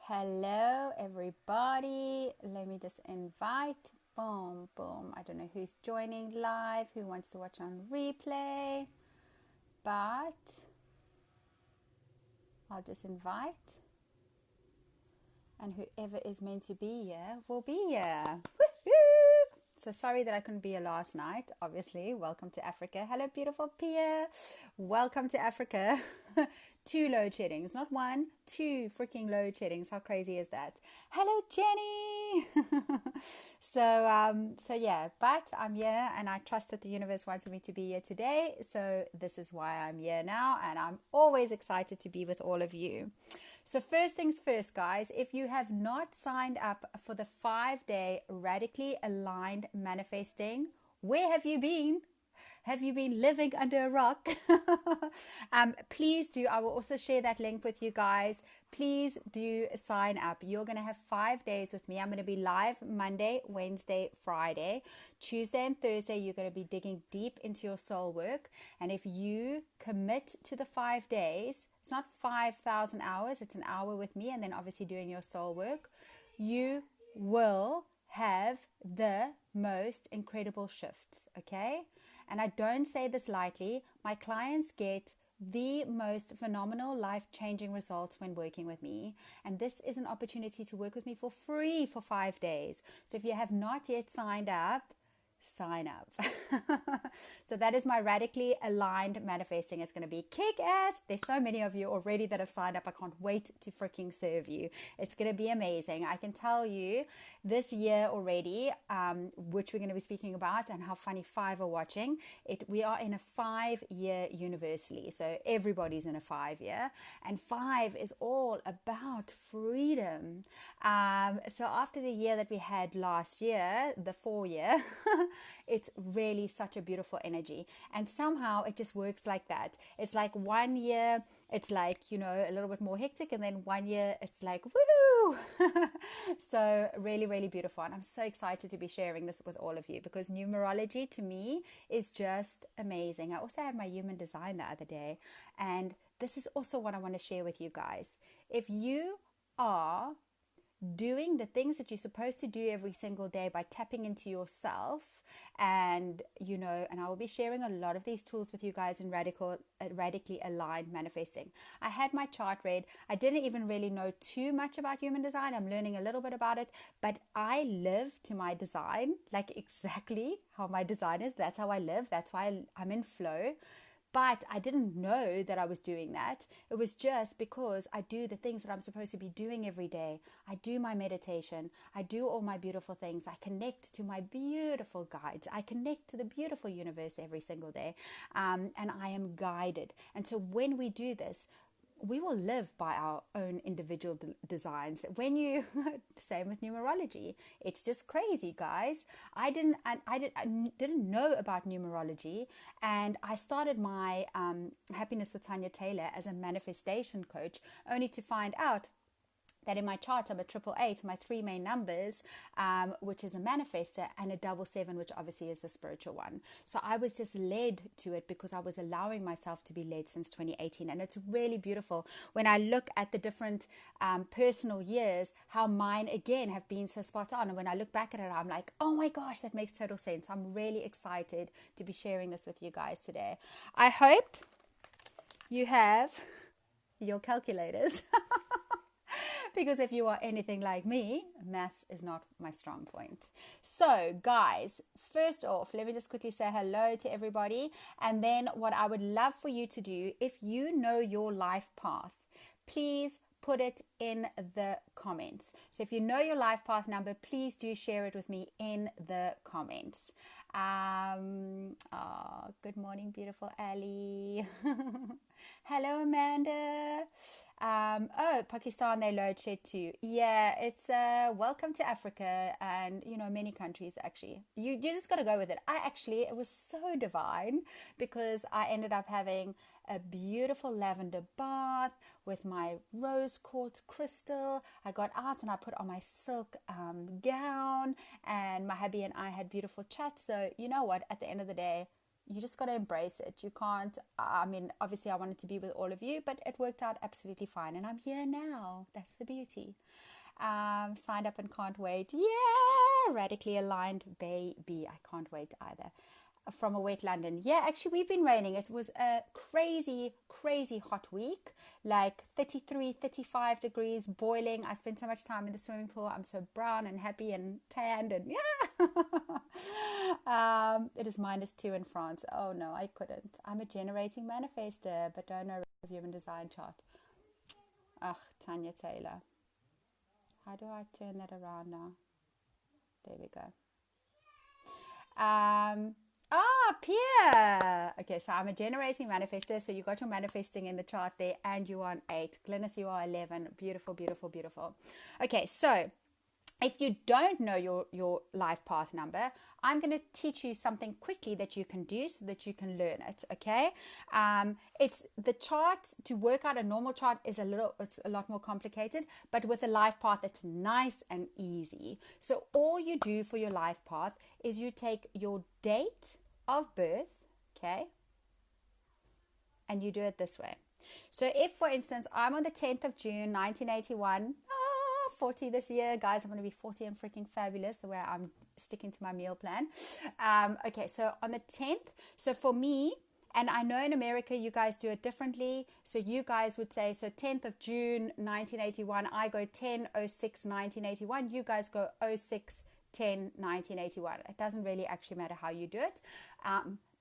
Hello, everybody. Let me just invite. Boom, boom. I don't know who's joining live, who wants to watch on replay, but I'll just invite. And whoever is meant to be here will be here. Woo-hoo! So sorry that I couldn't be here last night, obviously. Welcome to Africa. Hello, beautiful Pia. Welcome to Africa. 2 load sheddings, not 1, 2 freaking load sheddings. How crazy is that? Hello, Jenny. So yeah, but I'm here and I trust that the universe wanted me to be here today. So this is why I'm here now, and I'm always excited to be with all of you. So first things first, guys, if you have not signed up for the 5-day radically aligned manifesting, where have you been? Have you been living under a rock? Please do. I will also share that link with you guys. Please do sign up. You're going to have 5 days with me. I'm going to be live Monday, Wednesday, Friday. Tuesday and Thursday, you're going to be digging deep into your soul work. And if you commit to the 5 days, it's not 5,000 hours, it's an hour with me and then obviously doing your soul work, you will have the most incredible shifts, okay? And I don't say this lightly. My clients get the most phenomenal life-changing results when working with me. And this is an opportunity to work with me for free for 5 days. So if you have not yet signed up, sign up. So that is my radically aligned manifesting. It's going to be kick-ass. There's so many of you already that have signed up. I can't wait to freaking serve you. It's going to be amazing. I can tell you this year already, which we're going to be speaking about, and how funny 5 are watching it. We are in a 5-year universally. So everybody's in a 5-year, and 5 is all about freedom. So after the year that we had last year, the 4-year, it's really such a beautiful energy, and somehow it just works like that. It's like 1 year it's like, a little bit more hectic, and then 1 year it's like woohoo. So really, really beautiful, and I'm so excited to be sharing this with all of you because numerology to me is just amazing. I also had my human design the other day, and this is also what I want to share with you guys. If you are doing the things that you're supposed to do every single day by tapping into yourself, and and I will be sharing a lot of these tools with you guys in radically aligned manifesting. I had my chart read. I didn't even really know too much about human design. I'm learning a little bit about it, but I live to my design, like exactly how my design is. That's how I live. That's why I'm in flow. But I didn't know that I was doing that. It was just because I do the things that I'm supposed to be doing every day. I do my meditation. I do all my beautiful things. I connect to my beautiful guides. I connect to the beautiful universe every single day. And I am guided. And so when we do this, we will live by our own individual designs. Same with numerology. It's just crazy, guys. I didn't know about numerology, and I started my Happiness with Tanya Taylor as a manifestation coach, only to find out that in my chart I'm a 888, my 3 main numbers, which is a manifester, and a 777, which obviously is the spiritual one. So I was just led to it because I was allowing myself to be led since 2018. And it's really beautiful when I look at the different personal years, how mine again have been so spot on. And when I look back at it, I'm like, oh my gosh, that makes total sense. I'm really excited to be sharing this with you guys today. I hope you have your calculators. Because if you are anything like me, maths is not my strong point. So guys, first off, let me just quickly say hello to everybody. And then what I would love for you to do, if you know your life path, please put it in the comments. So if you know your life path number, please do share it with me in the comments. Good morning, beautiful Ali. Hello, Amanda. Pakistan, they load shed too. Yeah, it's welcome to Africa, and many countries actually. You just got to go with it. It was so divine because I ended up having a beautiful lavender bath with my rose quartz crystal. I got out and I put on my silk gown, and my hubby and I had beautiful chats. So you know what? At the end of the day, you just got to embrace it. You can't, I mean, obviously I wanted to be with all of you, but it worked out absolutely fine. And I'm here now. That's the beauty. Signed up and can't wait. Yeah, radically aligned, baby. I can't wait either. From a wet London. Yeah, actually, we've been raining. It was a crazy, crazy hot week, like 33, 35 degrees, boiling. I spent so much time in the swimming pool. I'm so brown and happy and tanned, and yeah. It is -2 in France. Oh no, I couldn't. I'm a generating manifester, but don't know of human design chart. Ugh, Tanya Taylor. How do I turn that around now? There we go. Pierre. Okay, so I'm a generating manifester. So you got your manifesting in the chart there, and you are on 8. Glynis, you are 11. Beautiful, beautiful, beautiful. Okay, so if you don't know your life path number, I'm going to teach you something quickly that you can do so that you can learn it. Okay, it's the chart. To work out a normal chart is it's a lot more complicated, but with a life path, it's nice and easy. So all you do for your life path is you take your date of birth, okay, and you do it this way. So if, for instance, I'm on the 10th of June, 1981, 40 this year, guys, I'm going to be 40 and freaking fabulous the way I'm sticking to my meal plan. Okay, so on the 10th, so for me, and I know in America you guys do it differently, so you guys would say, so 10th of June 1981, I go 10/06/1981, you guys go 06/10/1981. It doesn't really actually matter how you do it,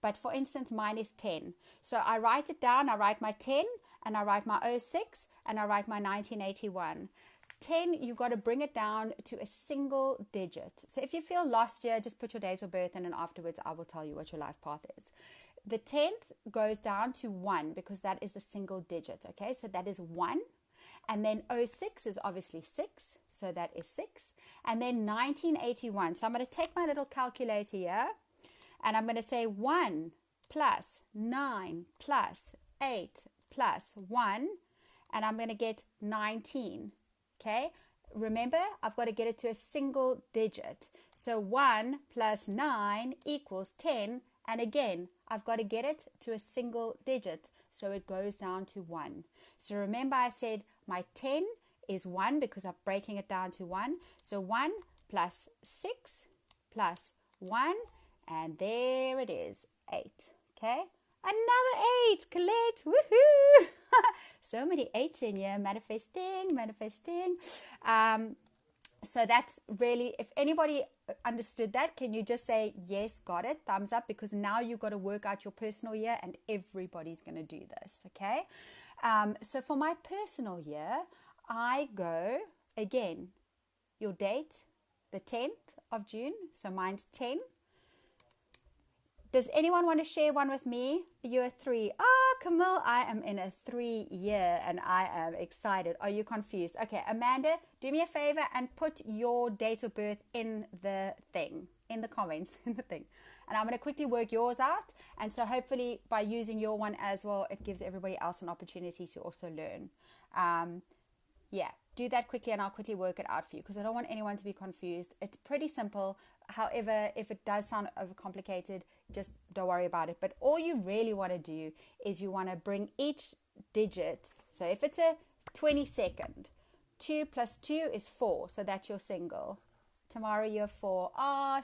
but for instance mine is 10, so I write it down. I write my 10 and I write my 06 and I write my 1981. 10, you've got to bring it down to a single digit. So if you feel lost here, just put your date of birth in, and afterwards I will tell you what your life path is. The 10th goes down to 1 because that is the single digit. Okay, so that is 1. And then 06 is obviously 6. So that is 6. And then 1981. So I'm going to take my little calculator here, and I'm going to say 1 plus 9 plus 8 plus 1. And I'm going to get 19. Okay, remember, I've got to get it to a single digit. So 1 plus 9 equals 10. And again, I've got to get it to a single digit. So it goes down to 1. So remember, I said my 10 is 1 because I'm breaking it down to 1. So 1 plus 6 plus 1. And there it is, 8. Okay, another 8. Colette, woohoo! So many 8s in here. Manifesting. So that's really, if anybody understood that, can you just say, yes, got it, thumbs up, because now you've got to work out your personal year, and everybody's going to do this, okay? So for my personal year, I go, again, your date, the 10th of June, so mine's 10. Does anyone want to share one with me? You're 3. Oh, Camille, I am in a 3 year and I am excited. Are you confused? Okay, Amanda, do me a favor and put your date of birth in the thing, in the comments, in the thing. And I'm going to quickly work yours out. And so hopefully by using your one as well, it gives everybody else an opportunity to also learn. Yeah, do that quickly and I'll quickly work it out for you because I don't want anyone to be confused. It's pretty simple. However, if it does sound overcomplicated, just don't worry about it. But all you really want to do is you want to bring each digit. So if it's a 22nd, 2 plus 2 is 4. So that's your single. Tomorrow you're 4.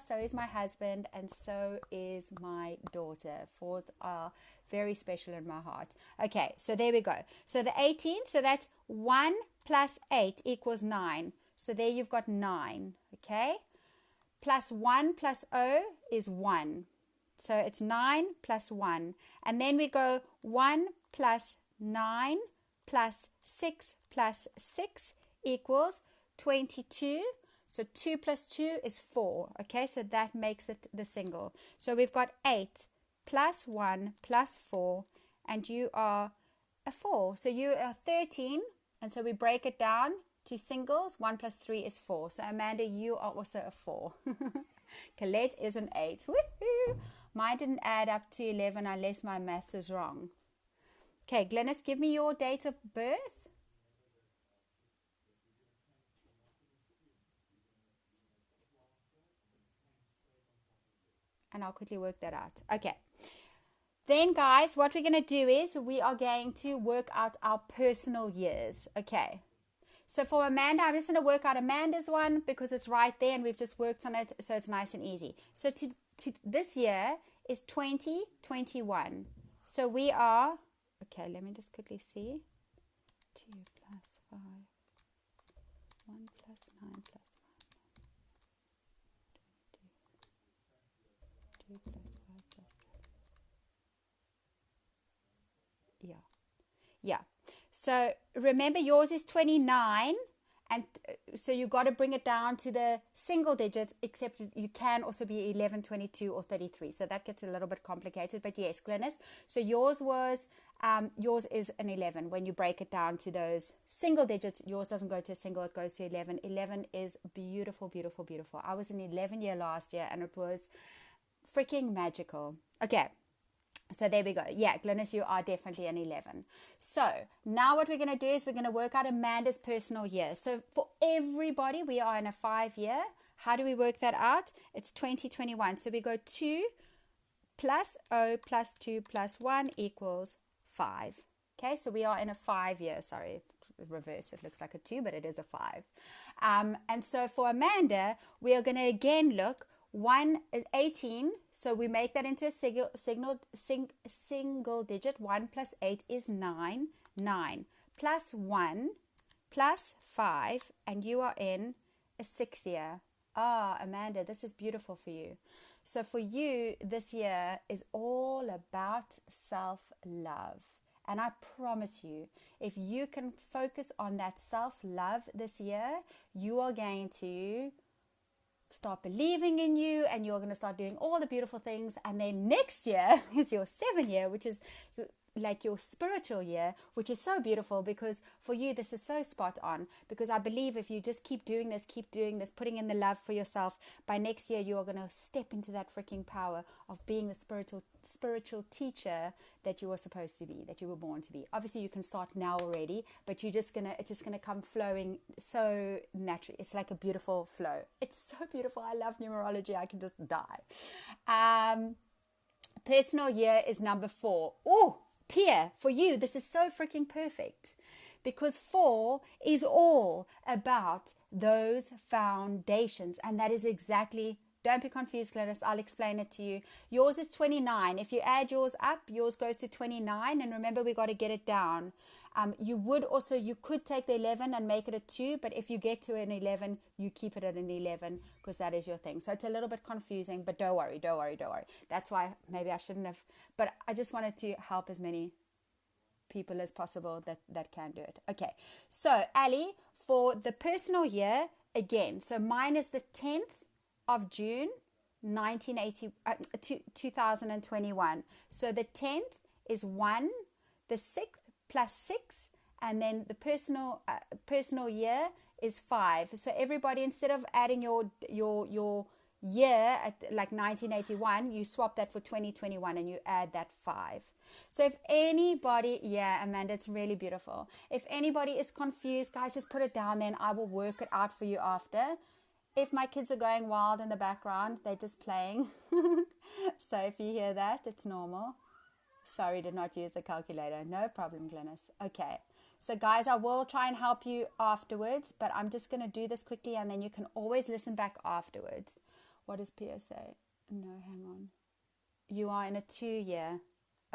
So is my husband and so is my daughter. 4s are very special in my heart. Okay, so there we go. So the 18th, so that's 1 plus 8 equals 9. So there you've got 9, okay? Plus 1 plus 0 is 1. So it's 9 plus 1. And then we go 1 plus 9 plus 6 plus 6 equals 22. So 2 plus 2 is 4. Okay, so that makes it the single. So we've got 8 plus 1 plus 4. And you are a 4. So you are 13. And so we break it down to singles. 1 plus 3 is 4. So Amanda, you are also a 4. Colette is an 8. Woohoo! Mine didn't add up to 11 unless my maths is wrong. Okay, Glynis, give me your date of birth. And I'll quickly work that out. Okay. Then, guys, what we're going to do is we are going to work out our personal years. Okay. So for Amanda, I'm just going to work out Amanda's one because it's right there and we've just worked on it, so it's nice and easy. So to this year is 2021. So we are, okay, let me just quickly see. 2 plus 5, 1 plus 9 plus 2 plus 5 plus 7. Yeah. So remember, yours is 29, and so you got to bring it down to the single digits, except you can also be 11, 22, or 33. So that gets a little bit complicated, but yes, Glynis. So yours is an 11. When you break it down to those single digits, yours doesn't go to a single, it goes to 11. 11 is beautiful, beautiful, beautiful. I was an 11 year last year, and it was freaking magical. Okay. So there we go. Yeah, Glynis, you are definitely an 11. So now what we're going to do is we're going to work out Amanda's personal year. So for everybody, we are in a 5-year. How do we work that out? It's 2021. So we go 2 plus 0 plus 2 plus 1 equals 5. Okay, so we are in a 5-year. Sorry, reverse. It looks like a 2, but it is a 5. And so for Amanda, we are going to again look 1 is 18, so we make that into a single digit. 1 plus 8 is 9. 9 plus 1 plus 5, and you are in a 6-year. Amanda, this is beautiful for you. So for you, this year is all about self-love. And I promise you, if you can focus on that self-love this year, you are going to start believing in you, and you're going to start doing all the beautiful things. And then next year is your 7-year, which is like your spiritual year, which is so beautiful, because for you this is so spot on, because I believe if you just keep doing this, putting in the love for yourself, by next year you are going to step into that freaking power of being the spiritual teacher that you were supposed to be, that you were born to be. Obviously you can start now already, but it's just gonna come flowing so naturally. It's like a beautiful flow. It's so beautiful. I love numerology. I can just die. Personal year is number 4. Pia, for you, this is so freaking perfect, because 4 is all about those foundations. And that is exactly, don't be confused, Gladys, I'll explain it to you. Yours is 29. If you add yours up, yours goes to 29. And remember, we got to get it down. You could take the 11 and make it a 2, but if you get to an 11, you keep it at an 11, because that is your thing. So it's a little bit confusing, but don't worry. That's why maybe I shouldn't have, but I just wanted to help as many people as possible that can do it. Okay, so Ali, for the personal year, again, so mine is the 10th of June, 2021. So the 10th is 1, the 6th plus 6, and then the personal year is 5. So everybody, instead of adding your year at like 1981, you swap that for 2021 and you add that 5. So if anybody, yeah, Amanda, it's really beautiful. If anybody is confused, guys, just put it down, then I will work it out for you after. If my kids are going wild in the background, they're just playing. So if you hear that, it's normal. Sorry, did not use the calculator. No problem, Glynis. Okay. So guys, I will try and help you afterwards, but I'm just going to do this quickly, and then you can always listen back afterwards. What does Pia say? No, hang on. You are in a 2-year.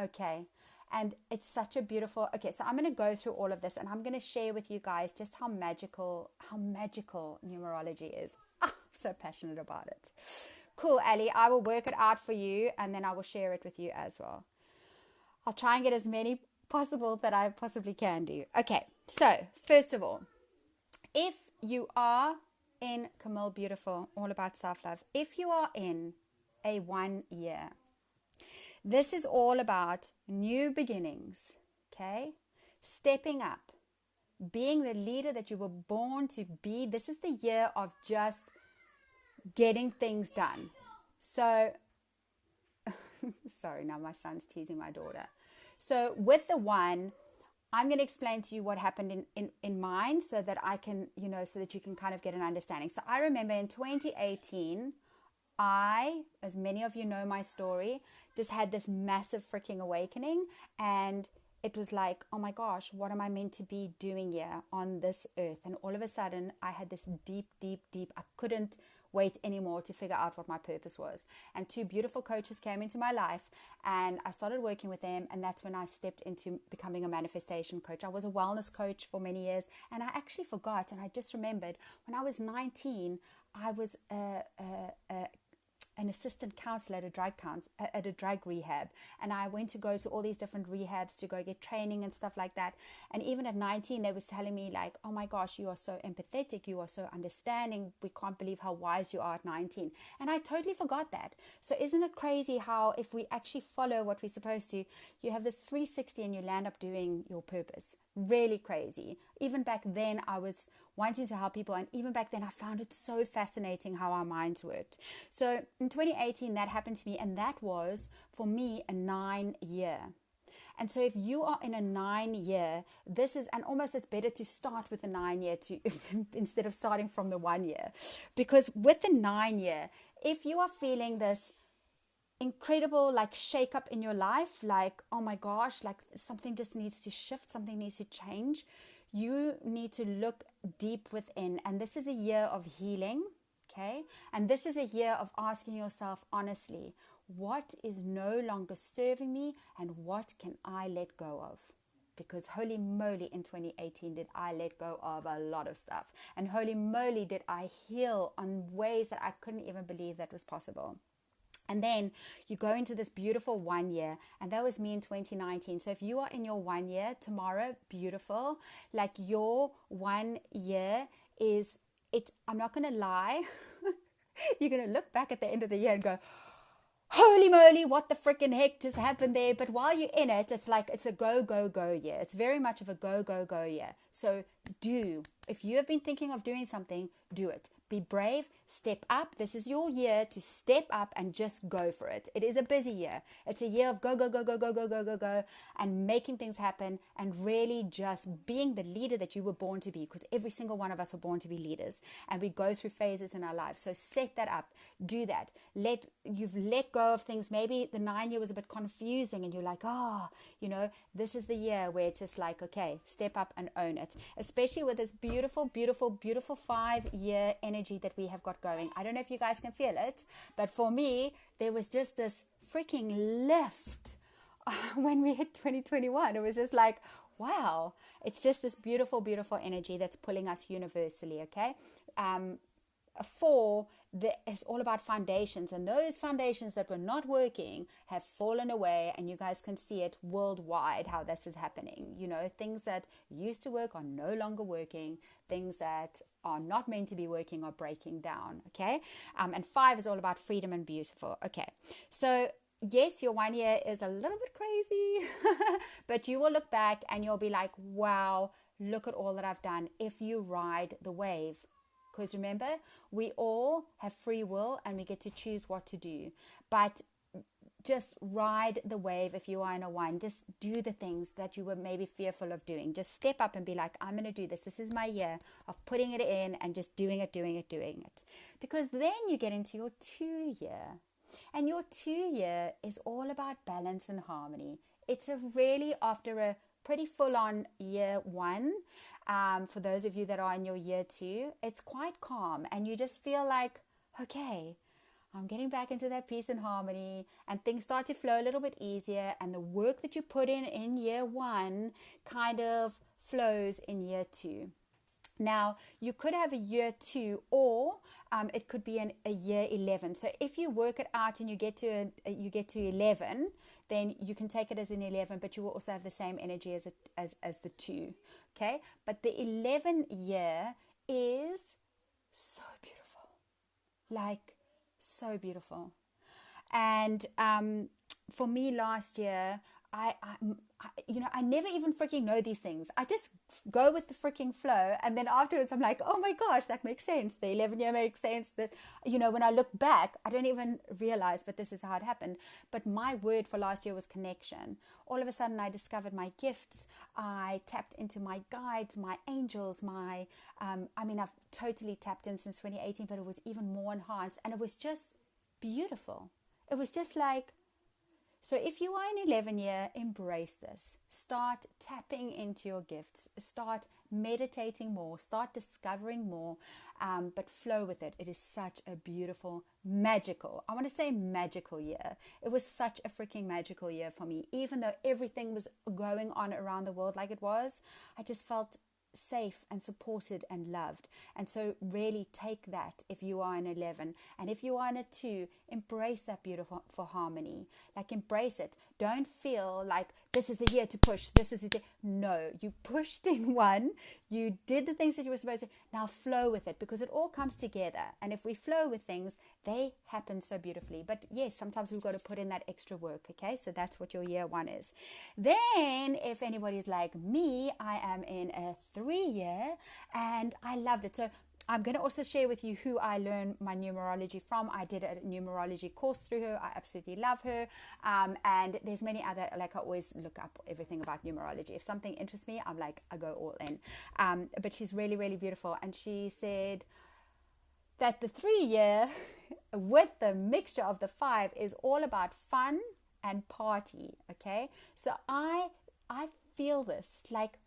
Okay. And it's such a beautiful, okay, so I'm going to go through all of this, and I'm going to share with you guys just how magical numerology is. I'm so passionate about it. Cool, Ali. I will work it out for you, and then I will share it with you as well. I'll try and get as many possible that I possibly can do. Okay, so first of all, if you are in Camille Beautiful, all about self-love, if you are in a 1-year, this is all about new beginnings, okay? Stepping up, being the leader that you were born to be. This is the year of just getting things done. So, sorry, now my son's teasing my daughter. So with the 1, I'm going to explain to you what happened in mine, so that I can, so that you can kind of get an understanding. So I remember in 2018, I, as many of you know my story, just had this massive freaking awakening, and it was like, oh my gosh, what am I meant to be doing here on this earth? And all of a sudden, I had this deep, I couldn't wait anymore to figure out what my purpose was. And two beautiful coaches came into my life, and I started working with them, and that's when I stepped into becoming a manifestation coach. I was a wellness coach for many years, and I actually forgot, and I just remembered when I was 19, I was an assistant counselor at a drug rehab, and I went to go to all these different rehabs to go get training and stuff like that. And even at 19, they was telling me like, oh my gosh, you are so empathetic, you are so understanding, we can't believe how wise you are at 19. And I totally forgot that. So isn't it crazy how if we actually follow what we're supposed to, you have this 360 and you land up doing your purpose? Really crazy. Even back then, I was wanting to help people, and even back then I found it so fascinating how our minds worked. So in 2018 that happened to me, and that was for me a 9-year. And so if you are in a 9-year, this is, and almost it's better to start with a 9-year to instead of starting from the 1 year, because with the 9-year, if you are feeling this incredible like shake up in your life, like oh my gosh, like something just needs to shift, something needs to change, you need to look deep within. And this is a year of healing, okay? And this is a year of asking yourself honestly, what is no longer serving me and what can I let go of? Because holy moly, in 2018 did I let go of a lot of stuff, and holy moly did I heal on ways that I couldn't even believe that was possible. And then you go into this beautiful 1 year, and that was me in 2019. So if you are in your 1 year tomorrow, beautiful, like your 1 year is, it's, I'm not going to lie, you're going to look back at the end of the year and go, holy moly, what the freaking heck just happened there? But while you're in it, it's like, it's a go, go, go year. It's very much of a go, go, go year. So if you have been thinking of doing something, do it. Be brave, step up. This is your year to step up and just go for it. It is a busy year. It's a year of go, go, go, go, go, go, go, go, go, and making things happen and really just being the leader that you were born to be, because every single one of us are born to be leaders, and we go through phases in our lives. So set that up. Do that. You've let go of things. Maybe the 9 year was a bit confusing and you're like, this is the year where it's just like, okay, step up and own it. Especially with this beautiful, beautiful, beautiful 5-year energy that we have got going. I don't know if you guys can feel it, but for me, there was just this freaking lift when we hit 2021. It was just like, wow, it's just this beautiful, beautiful energy that's pulling us universally, okay? It's all about foundations, and those foundations that were not working have fallen away, and you guys can see it worldwide how this is happening. Things that used to work are no longer working. Things that are not meant to be working are breaking down, okay? And 5 is all about freedom and beautiful, okay? So yes, your 1 year is a little bit crazy, but you will look back and you'll be like, wow, look at all that I've done if you ride the wave. Because remember, we all have free will and we get to choose what to do. But just ride the wave if you are in a 1. Just do the things that you were maybe fearful of doing. Just step up and be like, I'm going to do this. This is my year of putting it in and just doing it. Because then you get into your 2 year. And your 2 year is all about balance and harmony. It's after a pretty full-on year 1, for those of you that are in your year 2, it's quite calm, and you just feel like, okay, I'm getting back into that peace and harmony, and things start to flow a little bit easier, and the work that you put in year 1 kind of flows in year 2. Now, you could have a year 2, or it could be a year 11. So if you work it out and you get to 11, then you can take it as an 11, but you will also have the same energy as the 2. Okay, but the 11 year is so beautiful, like so beautiful. And for me last year, I never even freaking know these things. I just go with the freaking flow. And then afterwards, I'm like, oh my gosh, that makes sense. The 11 year makes sense. That, when I look back, I don't even realize, but this is how it happened. But my word for last year was connection. All of a sudden, I discovered my gifts. I tapped into my guides, my angels, I've totally tapped in since 2018, but it was even more enhanced. And it was just beautiful. It was just like, so if you are an 11 year, embrace this. Start tapping into your gifts. Start meditating more. Start discovering more, but flow with it. It is such a beautiful, magical, I want to say magical year. It was such a freaking magical year for me. Even though everything was going on around the world like it was, I just felt safe and supported and loved. And so really take that if you are an 11, and if you are in a 2, embrace that beautiful for harmony. Like, embrace it. Don't feel like this is the year to push, this is the no, you pushed in 1, you did the things that you were supposed to. Now flow with it, because it all comes together. And if we flow with things, they happen so beautifully. But yes, sometimes we've got to put in that extra work. Okay, so that's what your year 1 is. Then if anybody's like me, I am in a 3 year and I loved it. So I'm going to also share with you who I learned my numerology from. I did a numerology course through her. I absolutely love her. And there's many other, like, I always look up everything about numerology. If something interests me, I'm like, I go all in. But she's really, really beautiful. And she said that the 3 year with the mixture of the 5 is all about fun and party. Okay. So I feel this, like,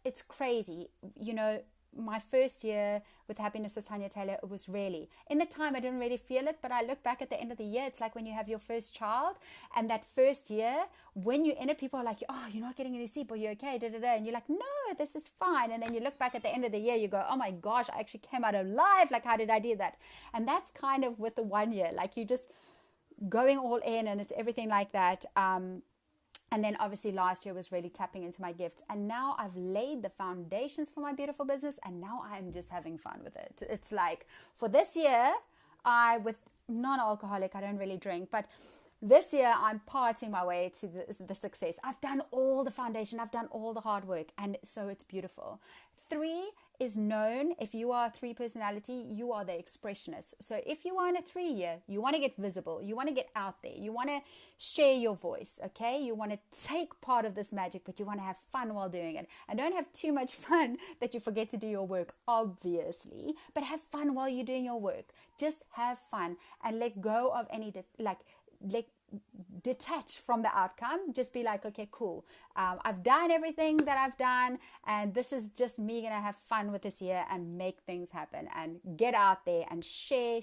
it's crazy. You know, my first year with Happiness with Tanya Taylor, it was really, in the time I didn't really feel it, but I look back at the end of the year, it's like when you have your first child, and that first year, when you're in it, people are like, oh, you're not getting any sleep, or you're okay, da, da, da. And you're like, no, this is fine. And then you look back at the end of the year, you go, oh my gosh, I actually came out alive. Like, how did I do that? And that's kind of with the 1 year, like, you just going all in, and it's everything like that. And then obviously last year was really tapping into my gifts. And now I've laid the foundations for my beautiful business. And now I'm just having fun with it. It's like, for this year, with non-alcoholic, I don't really drink. But this year, I'm partying my way to the success. I've done all the foundation. I've done all the hard work. And so it's beautiful. 3 is known, if you are a 3 personality, you are the expressionist. So if you are in a 3 year, you want to get visible, you want to get out there, you want to share your voice, okay? You want to take part of this magic, but you want to have fun while doing it. And don't have too much fun that you forget to do your work, obviously, but have fun while you're doing your work. Just have fun and let go of any, detach from the outcome. Just be like, okay, cool, I've done everything that I've done, and this is just me gonna have fun with this year and make things happen and get out there and share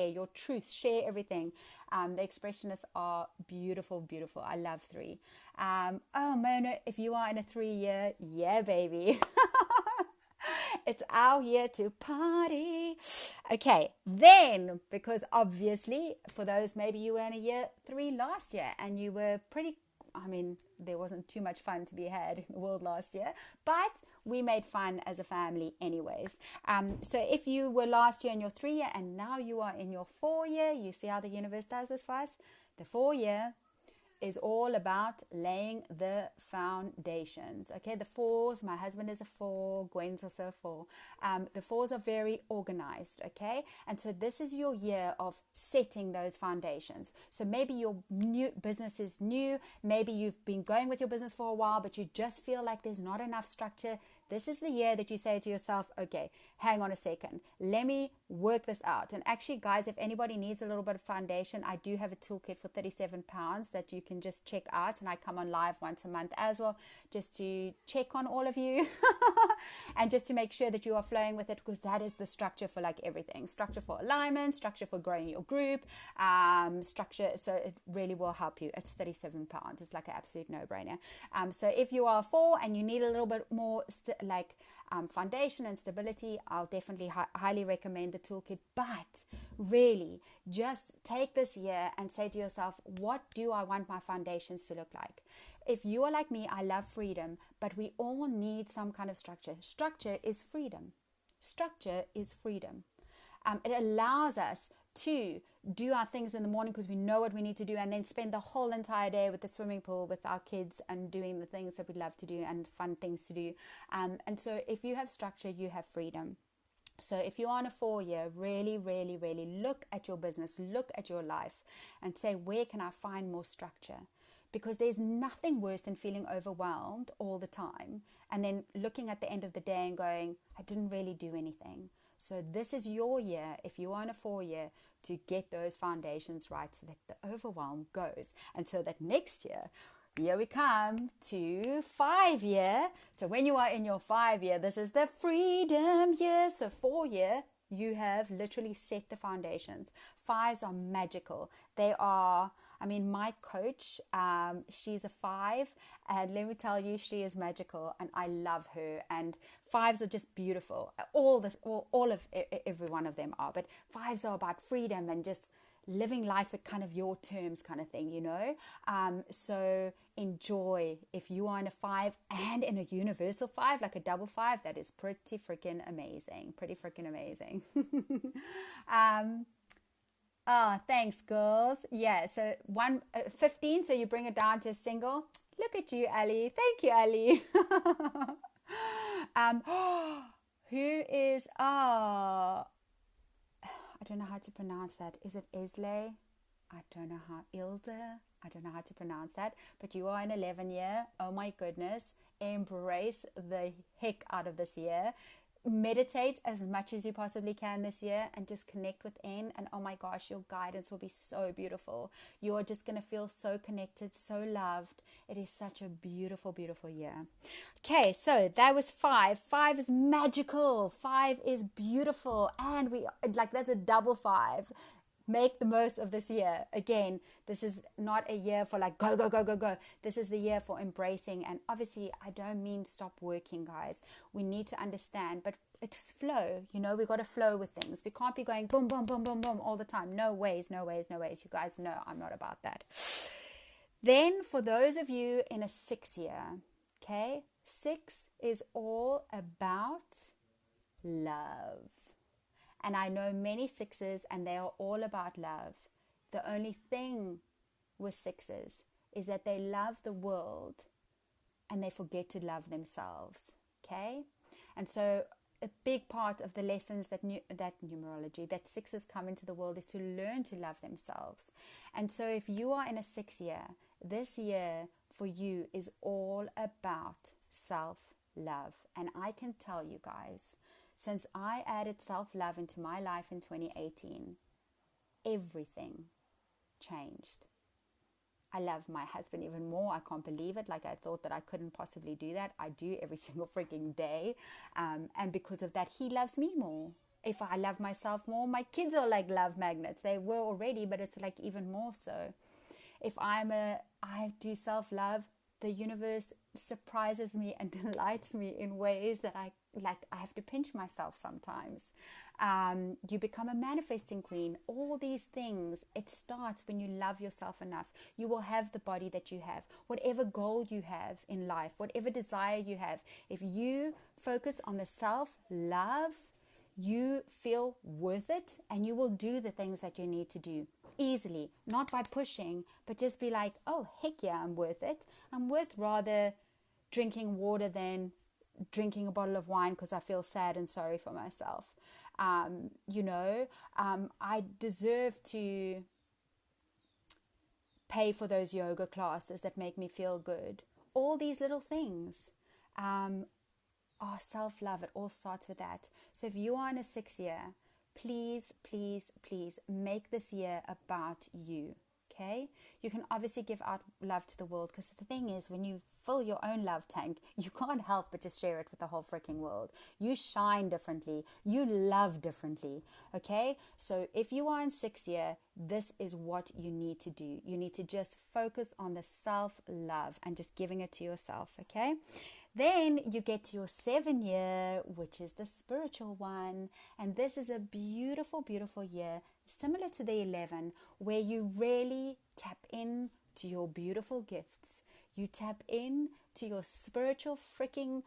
your truth, share everything. The expressionists are beautiful. I love 3. Mona, if you are in a 3 year, yeah, baby. It's our year to party. Okay, then, because obviously, for those, maybe you were in a year 3 last year and you were there wasn't too much fun to be had in the world last year, but we made fun as a family anyways. So if you were last year in your 3 year and now you are in your 4 year, you see how the universe does this for us? The 4 year is all about laying the foundations. Okay, the 4s, my husband is a 4, Gwen's also a 4. The 4s are very organized, okay? And so this is your year of setting those foundations. So maybe your new business is new, maybe you've been going with your business for a while, but you just feel like there's not enough structure. This is the year that you say to yourself, okay, hang on a second, let me work this out. And actually, guys, if anybody needs a little bit of foundation, I do have a toolkit for £37 that you can just check out. And I come on live once a month as well, just to check on all of you and just to make sure that you are flowing with it, because that is the structure for like everything. Structure for alignment, structure for growing your group, structure. So it really will help you. It's £37. It's like an absolute no-brainer. So if you are a 4 and you need a little bit more foundation and stability, I'll definitely highly recommend the toolkit. But really, just take this year and say to yourself, what do I want my foundations to look like? If you are like me, I love freedom, but we all need some kind of structure. Structure is freedom. Structure is freedom. It allows us to do our things in the morning because we know what we need to do, and then spend the whole entire day with the swimming pool with our kids and doing the things that we love to do and fun things to do. And so if you have structure, you have freedom. So if you're on a 4 year, really, really, really look at your business, look at your life and say, where can I find more structure? Because there's nothing worse than feeling overwhelmed all the time and then looking at the end of the day and going, I didn't really do anything. So this is your year, if you are in a 4-year, to get those foundations right so that the overwhelm goes. And so that next year, here we come to 5-year. So when you are in your 5-year, this is the freedom year. So 4-year, you have literally set the foundations. 5s are magical. They are, my coach, she's a 5, and let me tell you, she is magical, and I love her. And 5s are just beautiful. Every one of them are, but 5s are about freedom and just living life at kind of your terms kind of thing, so enjoy. If you are in a 5 and in a universal 5, like a double 5, that is pretty freaking amazing. Oh, thanks, girls. Yeah, so 15, so you bring it down to a single. Look at you, Ali. Thank you, Ali. Who is, I don't know how to pronounce that. Is it Islay? I don't know how, Ilse? I don't know how to pronounce that. But you are in 11-year. Oh my goodness. Embrace the heck out of this year. Meditate as much as you possibly can this year and just connect within, and oh my gosh, your guidance will be so beautiful. You are just going to feel so connected, so loved. It is such a beautiful year. Okay, so that was 5. 5 is magical. 5 is beautiful, and that's a double 5. Make the most of this year. Again, this is not a year for like go. This is the year for embracing. And obviously, I don't mean stop working, guys. We need to understand, but it's flow. We got to flow with things. We can't be going boom, boom, boom, boom, boom all the time. No ways. You guys know I'm not about that. Then for those of you in a 6-year, okay, 6 is all about love. And I know many 6s, and they are all about love. The only thing with 6s is that they love the world and they forget to love themselves. Okay? And so a big part of the lessons that numerology, that 6s come into the world, is to learn to love themselves. And so if you are in a 6-year, this year for you is all about self-love. And I can tell you guys, since I added self-love into my life in 2018, everything changed. I love my husband even more. I can't believe it. Like, I thought that I couldn't possibly do that. I do every single freaking day. And because of that, he loves me more. If I love myself more, my kids are like love magnets. They were already, but it's like even more so. If I do self-love, the universe surprises me and delights me in ways that I have to pinch myself sometimes. You become a manifesting queen. All these things, it starts when you love yourself enough. You will have the body that you have. Whatever goal you have in life, whatever desire you have, if you focus on the self-love, you feel worth it, and you will do the things that you need to do easily, not by pushing, but just be like, oh, heck yeah, I'm worth it. I'm worth rather drinking water than drinking a bottle of wine because I feel sad and sorry for myself. I deserve to pay for those yoga classes that make me feel good. All these little things are self-love. It all starts with that. So if you are in a 6-year, please make this year about you. Okay? You can obviously give out love to the world, because the thing is, when you fill your own love tank, you can't help but just share it with the whole freaking world. You shine differently. You love differently. Okay? So if you are in 6-year, this is what you need to do. You need to just focus on the self-love and just giving it to yourself. Okay? Then you get to your 7-year, which is the spiritual one. And this is a beautiful, beautiful year, similar to the 11, where you really tap in to your beautiful gifts. You tap in to your spiritual freaking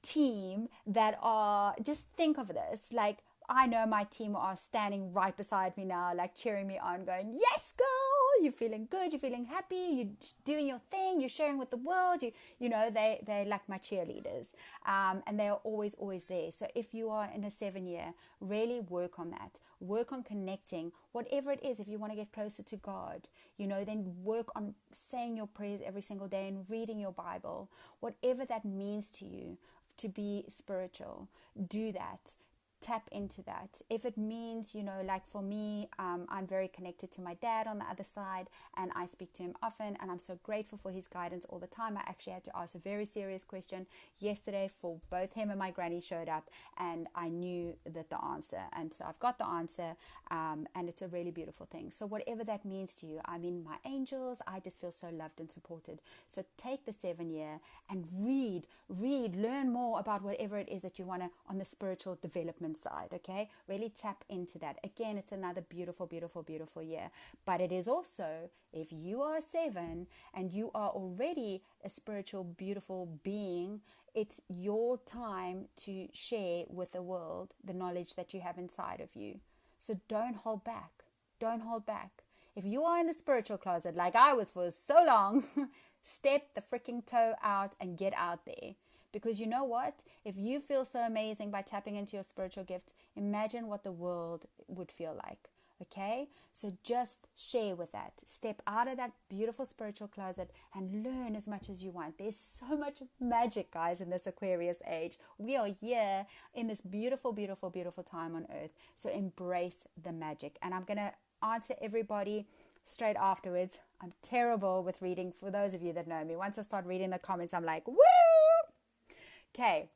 team that are, just think of this, like, I know my team are standing right beside me now, like cheering me on, going, yes, girl, you're feeling good, you're feeling happy, you're doing your thing, you're sharing with the world, they're like my cheerleaders, and they are always there. So if you are in a 7-year, really work on that. Work on connecting, whatever it is. If you want to get closer to God, then work on saying your prayers every single day and reading your Bible, whatever that means to you, to be spiritual. Do that. tap into that. If it means, like for me, I'm very connected to my dad on the other side, and I speak to him often, and I'm so grateful for his guidance all the time. I actually had to ask a very serious question yesterday for both him and my granny showed up, and I knew that the answer, and so I've got the answer, and it's a really beautiful thing. So whatever that means to you, I mean, my angels, I just feel so loved and supported. So take the 7 year and read, learn more about whatever it is that you want to on the spiritual development side. Okay, really tap into that. Again, it's another beautiful, beautiful, beautiful year. But it is also, if you are a 7 and you are already a spiritual, beautiful being, it's your time to share with the world the knowledge that you have inside of you. So don't hold back. Don't hold back. If you are in the spiritual closet like I was for so long, step the freaking toe out and get out there. Because you know what? If you feel so amazing by tapping into your spiritual gift, imagine what the world would feel like. Okay? So just share with that. Step out of that beautiful spiritual closet and learn as much as you want. There's so much magic, guys, in this Aquarius age. We are here in this beautiful, beautiful, beautiful time on earth. So embrace the magic. And I'm going to answer everybody straight afterwards. I'm terrible with reading. For those of you that know me, once I start reading the comments, I'm like, woo! Okay,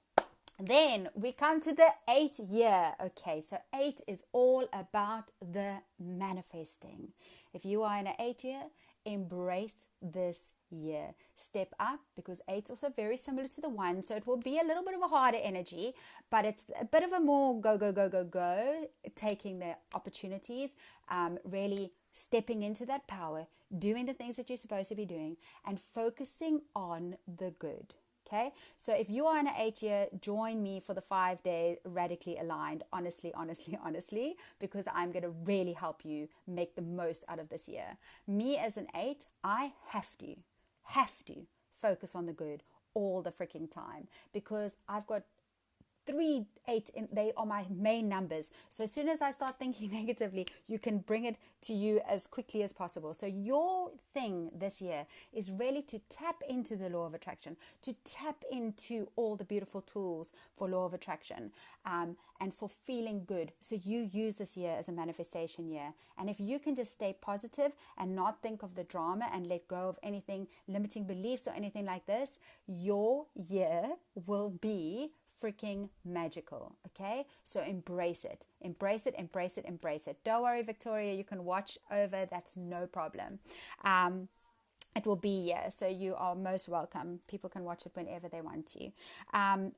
then we come to the 8 year. Okay, so 8 is all about the manifesting. If you are in an 8 year, embrace this year. Step up, because 8 is also very similar to the 1. So it will be a little bit of a harder energy, but it's a bit of a more go, go, go, go, go, taking the opportunities, really stepping into that power, doing the things that you're supposed to be doing, and focusing on the good. Okay, so if you are in an 8 year, join me for the 5 day radically aligned, honestly, because I'm going to really help you make the most out of this year. Me as an 8, I have to focus on the good all the freaking time, because I've got 3, 8, and they are my main numbers. So as soon as I start thinking negatively, you can bring it to you as quickly as possible. So your thing this year is really to tap into the law of attraction, to tap into all the beautiful tools for law of attraction, and for feeling good. So you use this year as a manifestation year. And if you can just stay positive and not think of the drama and let go of anything, limiting beliefs or anything like this, your year will be freaking magical. Okay, so embrace it. Don't worry, Victoria, you can watch over, that's no problem. It will be, yeah, so you are most welcome. People can watch it whenever they want to.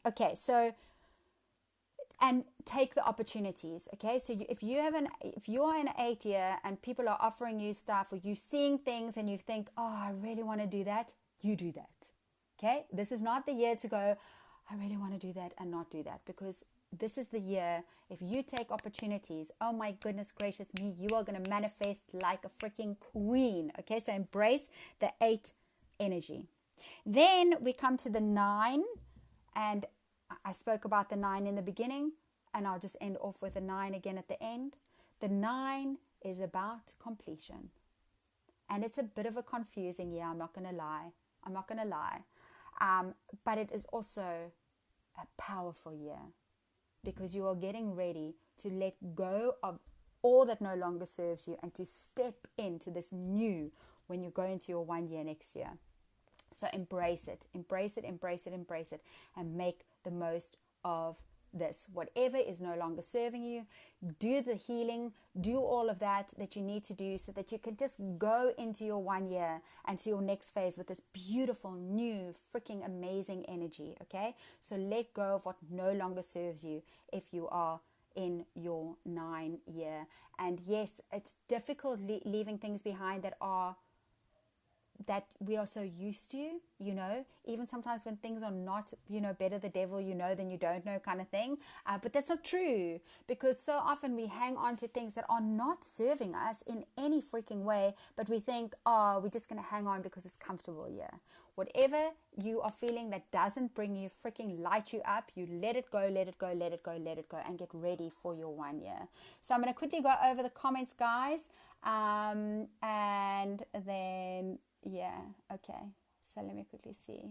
Okay, so, and take the opportunities. Okay, so if you are in an 8 year and people are offering you stuff, or you seeing things and you think, oh, I really want to do that, you do that. Okay, this is not the year to go, I really want to do that and not do that, because this is the year. If you take opportunities, oh my goodness gracious me, you are going to manifest like a freaking queen. Okay, so embrace the 8 energy. Then we come to the 9, and I spoke about the 9 in the beginning, and I'll just end off with the 9 again at the end. The 9 is about completion, and it's a bit of a confusing year. I'm not going to lie. But it is also a powerful year, because you are getting ready to let go of all that no longer serves you and to step into this new when you go into your 1 year next year. So embrace it, and make the most of this. Whatever is no longer serving you, do the healing, do all of that you need to do, so that you can just go into your 1 year and to your next phase with this beautiful, new, freaking amazing energy. Okay, so let go of what no longer serves you if you are in your 9 year. And yes, it's difficult leaving things behind that we are so used to, even sometimes when things are not, better the devil than you don't know kind of thing. But that's not true, because so often we hang on to things that are not serving us in any freaking way, but we think, oh, we're just going to hang on because it's comfortable. Yeah. Whatever you are feeling that doesn't bring you freaking light you up, you let it go, and get ready for your 1 year. So I'm going to quickly go over the comments, guys. And then, yeah, okay. So let me quickly see.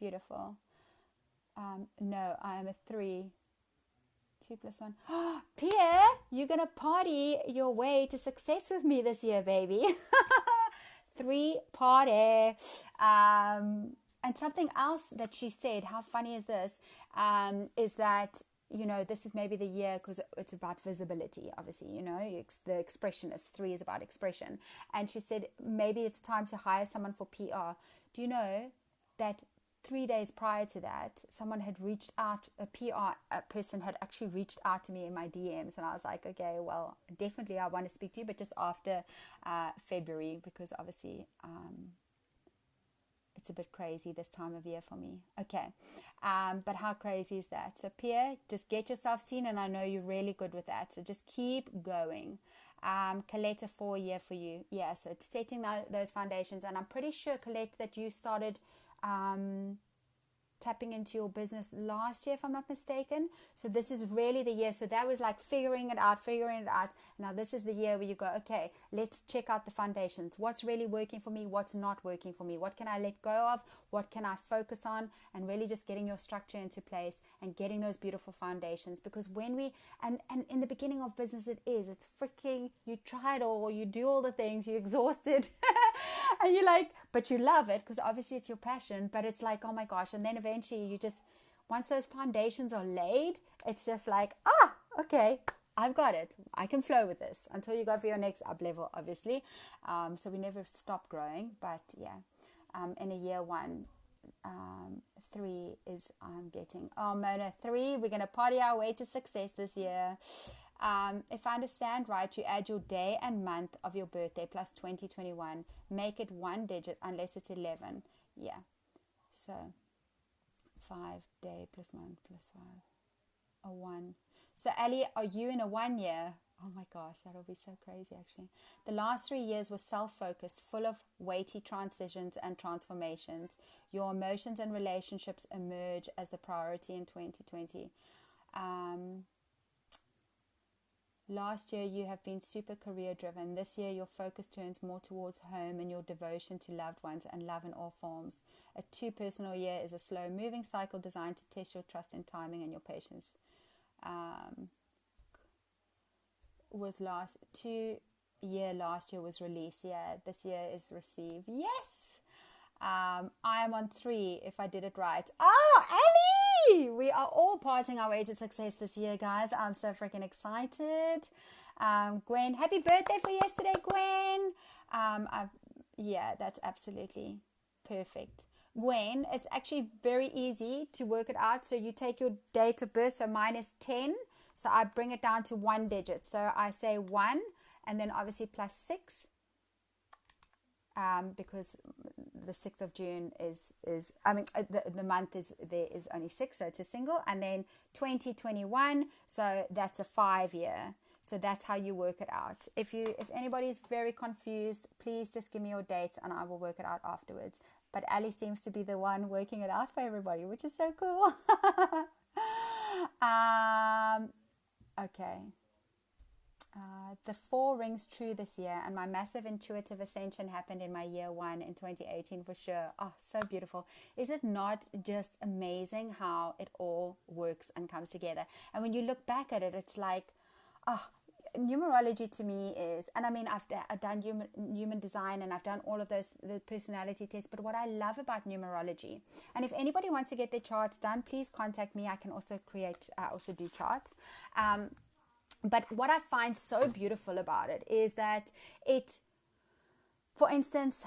Beautiful. No, I am a 3, 2 plus 1. Pierre, you're going to party your way to success with me this year, baby. 3 party. And something else that she said, how funny is this, is that, you know, this is maybe the year, because it's about visibility, obviously, you know, the expressionist, 3 is about expression. And she said, maybe it's time to hire someone for PR. Do you know that 3 days prior to that, someone had reached out, a PR person had actually reached out to me in my DMs, and I was like, okay, well, definitely I want to speak to you, but just after February, because obviously it's a bit crazy this time of year for me. Okay, but how crazy is that? So Pierre, just get yourself seen, and I know you're really good with that, so just keep going. Colette, a 4 year for you. Yeah, so it's setting those foundations, and I'm pretty sure, Colette, that you started tapping into your business last year, if I'm not mistaken. So this is really the year. So that was like figuring it out. Now this is the year where you go, okay, let's check out the foundations. What's really working for me? What's not working for me? What can I let go of? What can I focus on? And really just getting your structure into place and getting those beautiful foundations. Because when we, and in the beginning of business, it's freaking, you try it all, you do all the things, you're exhausted. And you're like, but you love it because obviously it's your passion, but it's like, oh my gosh. And then eventually you just, once those foundations are laid, it's just like, okay, I've got it. I can flow with this until you go for your next up level, obviously. So we never stop growing, but yeah. In a year 1, 3 is I'm getting. Oh, Mona, 3, we're going to party our way to success this year. If I understand right, you add your day and month of your birthday plus 2021. Make it 1 digit unless it's 11. Yeah. So 5 day plus 1 plus 5. A 1. So Ali, are you in a 1 year? Oh my gosh, that'll be so crazy actually. The last 3 years were self-focused, full of weighty transitions and transformations. Your emotions and relationships emerge as the priority in 2020. Last year, you have been super career driven. This year, your focus turns more towards home and your devotion to loved ones and love in all forms. A 2 personal year is a slow moving cycle designed to test your trust in timing and your patience. Was last 2 year last year was release. Yeah, this year is receive. Yes. I am on 3 if I did it right. Oh, Ali! We are all parting our way to success this year, guys. I'm so freaking excited. Gwen, happy birthday for yesterday, Gwen. Yeah, that's absolutely perfect. Gwen, it's actually very easy to work it out. So you take your date of birth, so mine is 10. So I bring it down to 1 digit. So I say 1 and then obviously plus 6. Because the 6th of June is the month is only 6, so it's a single, and then 2021, so that's a 5 year. So that's how you work it out. If anybody's very confused, please just give me your dates and I will work it out afterwards. But Ali seems to be the one working it out for everybody, which is so cool. Okay. The 4 rings true this year, and my massive intuitive ascension happened in my year 1 in 2018 for sure. Oh, so beautiful. Is it not just amazing how it all works and comes together? And when you look back at it, it's like, numerology to me is, and I mean, I've done human design and I've done all of the personality tests, but what I love about numerology, and if anybody wants to get their charts done, please contact me. I can also also do charts. But what I find so beautiful about it is that for instance,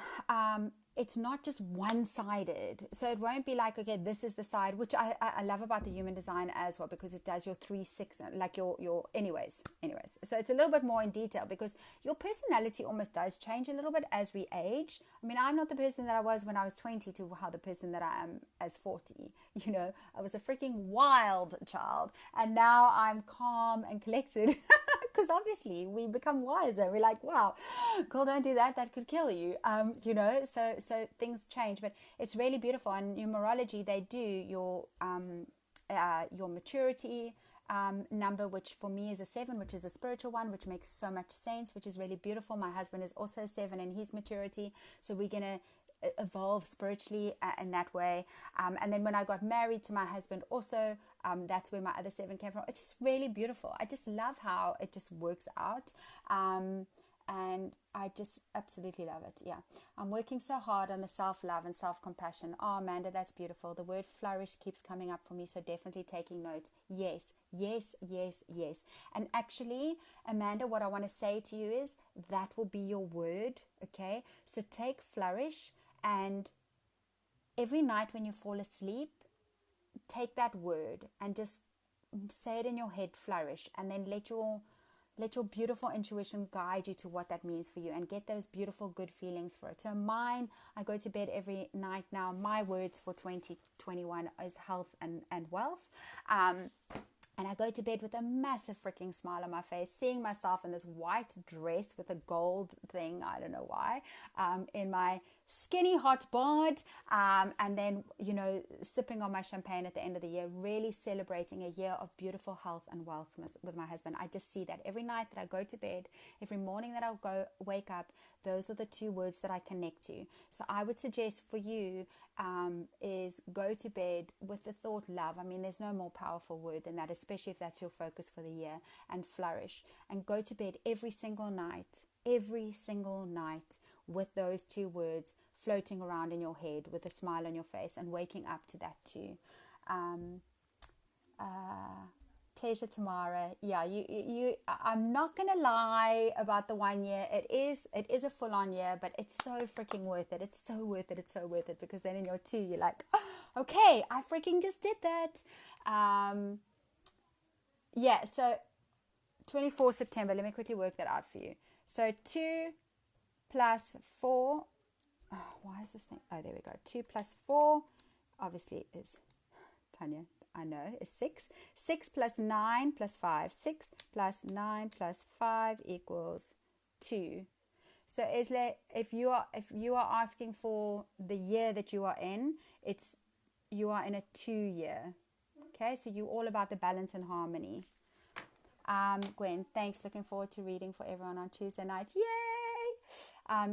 it's not just one-sided. So it won't be like, okay, this is the side, which I love about the human design as well, because it does your 3, 6, like your anyways. So it's a little bit more in detail because your personality almost does change a little bit as we age. I mean, I'm not the person that I was when I was 20 to how the person that I am as 40. You know, I was a freaking wild child, and now I'm calm and collected. Because obviously we become wiser. We're like, wow, girl, don't do that. That could kill you. You know, so things change. But it's really beautiful. And numerology, they do your maturity number, which for me is a 7, which is a spiritual one, which makes so much sense, which is really beautiful. My husband is also a 7 in his maturity. So we're going to evolve spiritually in that way. And then when I got married to my husband, also That's where my other 7 came from. It's just really beautiful. I just love how it just works out. And I just absolutely love it. Yeah. I'm working so hard on the self-love and self-compassion. Oh, Amanda, that's beautiful. The word flourish keeps coming up for me. So definitely taking notes. Yes, yes, yes, yes. And actually, Amanda, what I want to say to you is that will be your word. Okay. So take flourish, and every night when you fall asleep, take that word and just say it in your head, flourish, and then let your beautiful intuition guide you to what that means for you, and get those beautiful good feelings for it. So mine, I go to bed every night now. My words for 2021 is health and wealth. And I go to bed with a massive freaking smile on my face, seeing myself in this white dress with a gold thing, I don't know why, in my skinny hot bod, and then, sipping on my champagne at the end of the year, really celebrating a year of beautiful health and wealth with my husband. I just see that every night that I go to bed, every morning that I'll wake up, those are the 2 words that I connect to. So I would suggest for you is go to bed with the thought love. I mean, there's no more powerful word than that, especially if that's your focus for the year, and flourish. And go to bed every single night with those 2 words floating around in your head with a smile on your face, and waking up to that too. Pleasure, Tamara. Yeah, you. I'm not gonna lie about the 1 year. It is a full-on year, but it's so freaking worth it. It's so worth it. It's so worth it, because then in your 2, you're like, oh, okay, I freaking just did that. Yeah. So 24 September. Let me quickly work that out for you. So 2 plus 4. Oh, why is this thing? Oh, there we go. 2 plus 4, obviously, is Tanya. I know, is 6. 6 plus 9 plus 5. 6 plus 9 plus 5 equals 2. So Isle, if you are asking for the year that you are in, you are in a 2 year. Okay, so you're all about the balance and harmony. Gwen, thanks. Looking forward to reading for everyone on Tuesday night. Yay!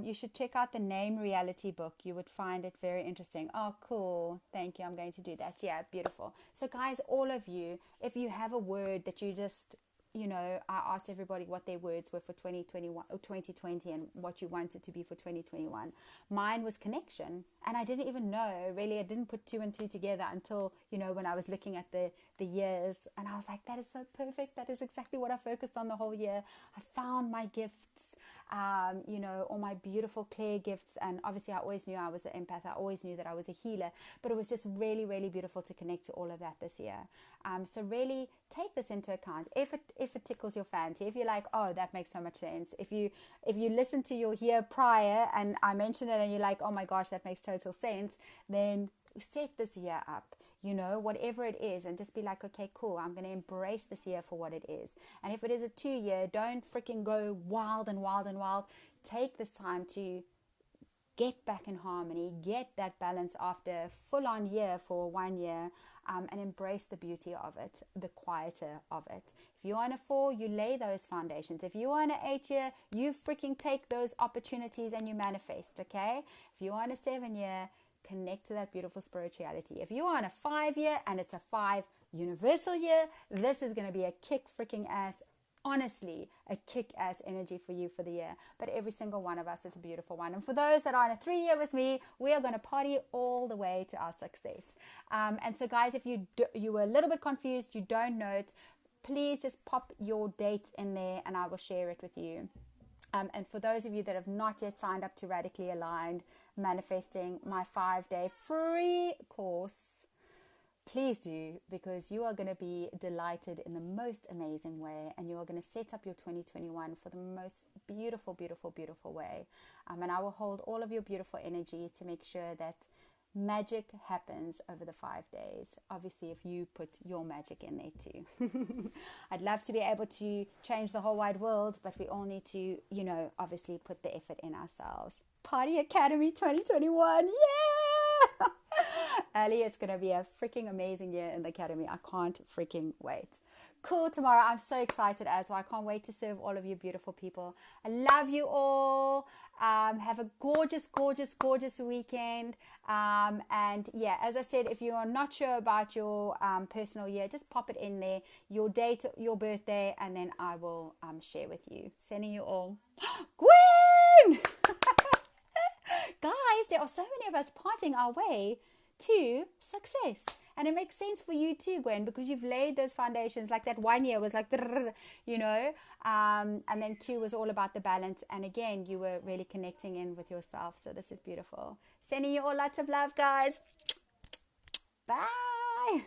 You should check out the Name Reality book. You would find it very interesting. Oh, cool. Thank you. I'm going to do that. Yeah, beautiful. So guys, all of you, if you have a word that you just, I asked everybody what their words were for 2021 or 2020 and what you wanted to be for 2021. Mine was connection. And I didn't even know, really. I didn't put 2 and 2 together until, when I was looking at the years, and I was like, that is so perfect. That is exactly what I focused on the whole year. I found my gifts. All my beautiful clear gifts. And obviously I always knew I was an empath. I always knew that I was a healer, but it was just really, really beautiful to connect to all of that this year. So really take this into account. If it tickles your fancy, if you're like, oh, that makes so much sense. If you listen to your year prior and I mentioned it and you're like, oh my gosh, that makes total sense, then set this year up. Whatever it is, and just be like, okay, cool, I'm going to embrace this year for what it is. And if it is a 2 year, don't freaking go wild and wild and wild. Take this time to get back in harmony, get that balance after a full-on year for 1 year, and embrace the beauty of it, the quieter of it. If you're on a 4, you lay those foundations. If you're on an 8 year, you freaking take those opportunities and you manifest, okay? If you're on a 7 year, connect to that beautiful spirituality. If you are on a 5 year and it's a 5 universal year, this is going to be a kick freaking ass, honestly, a kick ass energy for you for the year. But every single one of us is a beautiful one. And for those that are on a 3 year with me, we are going to party all the way to our success. And so guys, if you were a little bit confused, you don't know it, please just pop your dates in there and I will share it with you. And for those of you that have not yet signed up to Radically Aligned Manifesting, my 5-day free course, please do, because you are going to be delighted in the most amazing way, and you are going to set up your 2021 for the most beautiful, beautiful, beautiful way. And I will hold all of your beautiful energy to make sure that magic happens over the 5 days. Obviously, if you put your magic in there too. I'd love to be able to change the whole wide world, but we all need to, obviously put the effort in ourselves. Party Academy 2021. Yeah! Ali, it's going to be a freaking amazing year in the Academy. I can't freaking wait. cool tomorrow. I'm so excited as well. I can't wait to serve all of you beautiful people. I love you all. Have a gorgeous, gorgeous, gorgeous weekend. And yeah, as I said, if you are not sure about your personal year, just pop it in there, your date, your birthday, and then I will share with you. Sending you all. Gwen! Guys, there are so many of us parting our way to success. And it makes sense for you too, Gwen, because you've laid those foundations. Like that 1 year was like, you know, and then 2 was all about the balance. And again, you were really connecting in with yourself. So this is beautiful. Sending you all lots of love, guys. Bye.